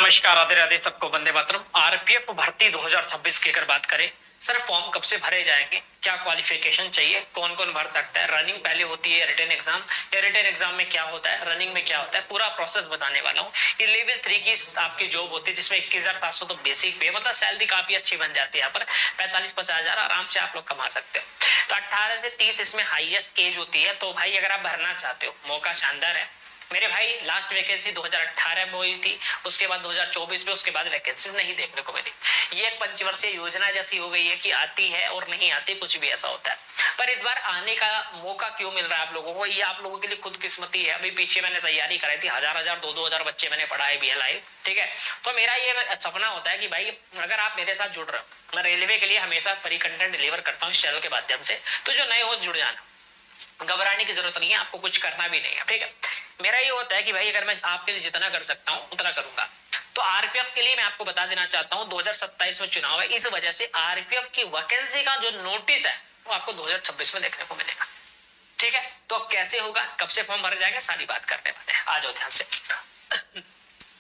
नमस्कार, राधे राधे सबको, वंदे मातरम। आरपीएफ भर्ती 2026 की अगर बात करें, सर फॉर्म कब से भरे जाएंगे, क्या क्वालिफिकेशन चाहिए, कौन कौन भर सकता है, रनिंग पहले होती है रिटन एग्जाम, या रिटन एग्जाम में क्या होता है, रनिंग में क्या होता है, पूरा प्रोसेस बताने वाला हूँ। ये लेवल 3 की आपकी जॉब होती है जिसमें 21,700 तो बेसिक पे, मतलब सैलरी काफी अच्छी बन जाती है। यहाँ पर 45-50 हजार आराम से आप लोग कमा सकते हो। तो 18 से 30 इसमें हाईएस्ट एज होती है। तो भाई अगर आप भरना चाहते हो, मौका शानदार है मेरे भाई। लास्ट वैकेंसी 2018 में हुई थी, उसके बाद 2024 में, उसके बाद वैकेंसी नहीं देखने को मिली। ये एक पंचवर्षीय योजना जैसी हो गई है कि आती है और नहीं आती, कुछ भी ऐसा होता है। पर इस बार आने का मौका क्यों मिल रहा है आप लोगों को, ये आप लोगों के लिए खुदकिस्मती है। अभी पीछे मैंने तैयारी कराई थी, हजार 2-2 हजार बच्चे मैंने पढ़ाए BLI, ठीक है। तो मेरा ये सपना होता है कि भाई अगर आप मेरे साथ जुड़ रहे हो, मैं रेलवे के लिए हमेशा फ्री कंटेंट डिलीवर करता हूँ इस चैनल के माध्यम से। तो जो नए हो जुड़ जाना, घबराने की जरूरत नहीं है, आपको कुछ करना भी नहीं है, ठीक है। मेरा ये होता है कि भाई अगर मैं आपके लिए जितना कर सकता हूँ उतना करूंगा। तो आरपीएफ के लिए मैं आपको बता देना चाहता हूँ, 2027 में चुनाव है, इस वजह से आरपीएफ की वैकेंसी का जो नोटिस है वो आपको 2026 में देखने को मिलेगा, ठीक है। तो अब कैसे होगा, कब से फॉर्म भरे जाएंगे, सारी बात करने वाले हैं, आ जाओ ध्यान से।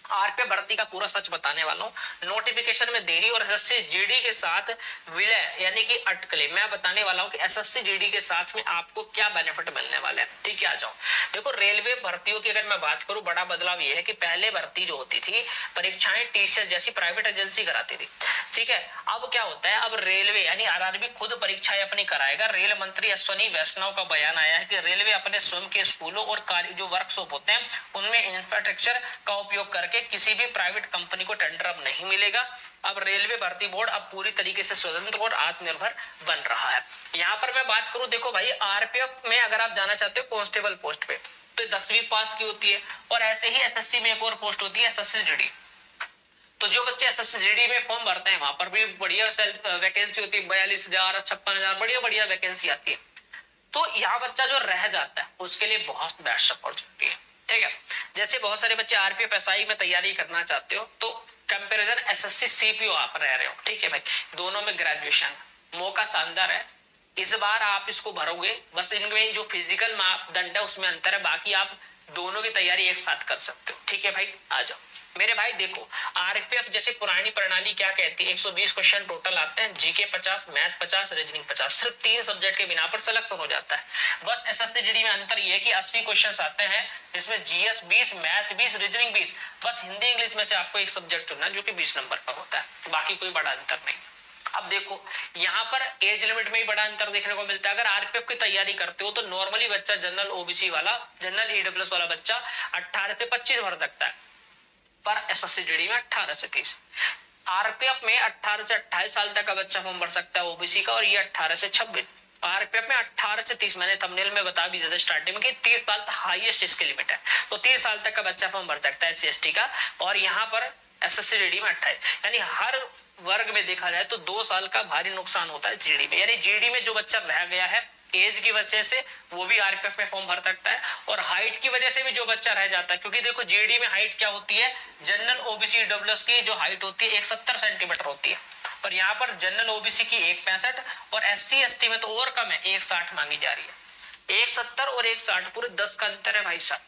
आरपीएफ भर्ती का पूरा सच बताने वाला हूँ। नोटिफिकेशन में देरी और एसएससी जीडी के साथ विलय यानी कि अटकलें मैं बताने वाला हूँ कि एसएससी जीडी के साथ में आपको क्या बेनिफिट मिलने वाले हैं, ठीक है। आ जाओ, देखो रेलवे भर्तियों की अगर मैं बात करूँ, बड़ा बदलाव ये है कि पहले भर्ती जो होती थी, परीक्षाएं टीसीएस जैसी प्राइवेट एजेंसी कराती थी, ठीक है। अब क्या होता है, अब रेलवे यानी आरआरबी खुद परीक्षाएं अपनी कराएगा। रेल मंत्री अश्विनी वैष्णव का बयान आया है कि रेलवे अपने स्वयं के स्कूलों और कार्य जो वर्कशॉप होते हैं उनमें इंफ्रास्ट्रक्चर का उपयोग करके किसी भी प्राइवेट कंपनी को टेंडर अब नहीं मिलेगा। अब रेलवे भर्ती बोर्ड अब पूरी तरीके से स्वतंत्र और आत्मनिर्भर बन रहा है। यहाँ पर मैं बात करूं, देखो भाई आरपीएफ में अगर आप जाना चाहते हो कांस्टेबल पोस्ट पे, तो 10वीं पास की होती है। और ऐसे ही एसएससी में एक और पोस्ट होती है एसएससी जीडी। तो जो बच्चे एसएससी जीडी में फॉर्म भरते हैं वहां पर भी बढ़िया वैकेंसी होती है, 42,000 56,000 बढ़िया बढ़िया वैकेंसी आती है। तो यहाँ बच्चा जो रह जाता है उसके लिए बहुत बेस्ट अपॉर्चुनिटी है, ठीक है। जैसे बहुत सारे बच्चे आरपीएफ एसआई में तैयारी करना चाहते हो, तो कंपैरिजन एसएससी सीपीओ आप रह रहे हो, ठीक है भाई, दोनों में ग्रेजुएशन, मौका शानदार है। इस बार आप इसको भरोगे, बस इनमें जो फिजिकल मापदंड है उसमें अंतर है, बाकी आप दोनों की तैयारी एक साथ कर सकते हो, ठीक है भाई। आ जाओ मेरे भाई, देखो आरपीएफ जैसे पुरानी प्रणाली क्या कहती है, 120 क्वेश्चन टोटल आते हैं, जीके 50, मैथ 50, रीजनिंग 50, सिर्फ 3 सब्जेक्ट के बिना पर सिलेक्शन हो जाता है। बस एसएससी जीडी में अंतर ये है कि 80 क्वेश्चन आते हैं, जिसमें जीएस 20, मैथ 20, रीजनिंग 20, बस हिंदी इंग्लिश में से आपको एक सब्जेक्ट चुनना जो कि 20 नंबर पर होता है, बाकी कोई बड़ा अंतर नहीं। अब देखो यहाँ पर एज लिमिट में ही बड़ा अंतर देखने को मिलता है। अगर आरपीएफ की तैयारी करते हो तो नॉर्मली बच्चा जनरल ओबीसी वाला, जनरल ईडब्ल्यूएस वाला बच्चा 18 से 25 भर सकता है, पर एसएससी जीडी में 18 से 30। आरपीएफ में 18 से 28 साल तक का बच्चा फॉर्म भर सकता है ओबीसी का, और ये 18 से 26। आरपीएफ में 18 से 30, मैंने थंबनेल में बता भी दिया स्टार्टिंग में कि 30 साल तक हाईएस्ट इसकी लिमिट है, तो 30 साल तक का बच्चा फॉर्म भर सकता है SC/ST का। और यहाँ पर एसएससी जीडी में 28, यानी हर वर्ग में देखा जाए तो 2 साल का भारी नुकसान होता है जीडी में। यानी जीडी में जो बच्चा रह गया है एज की वजह से, वो भी आरपीएफ में फॉर्म भर सकता है, और हाइट की वजह से भी जो बच्चा रह जाता है, क्योंकि देखो जीडी में हाइट क्या होती है, जनरल ओबीसी डब्ल्यूएस की जो हाइट होती है 170 सेंटीमीटर होती है, और यहाँ पर जनरल ओबीसी की 165, और SC/ST में तो और कम है, 160 मांगी जा रही है। 170 और 160 पूरे 10 का अंतर है भाई साहब।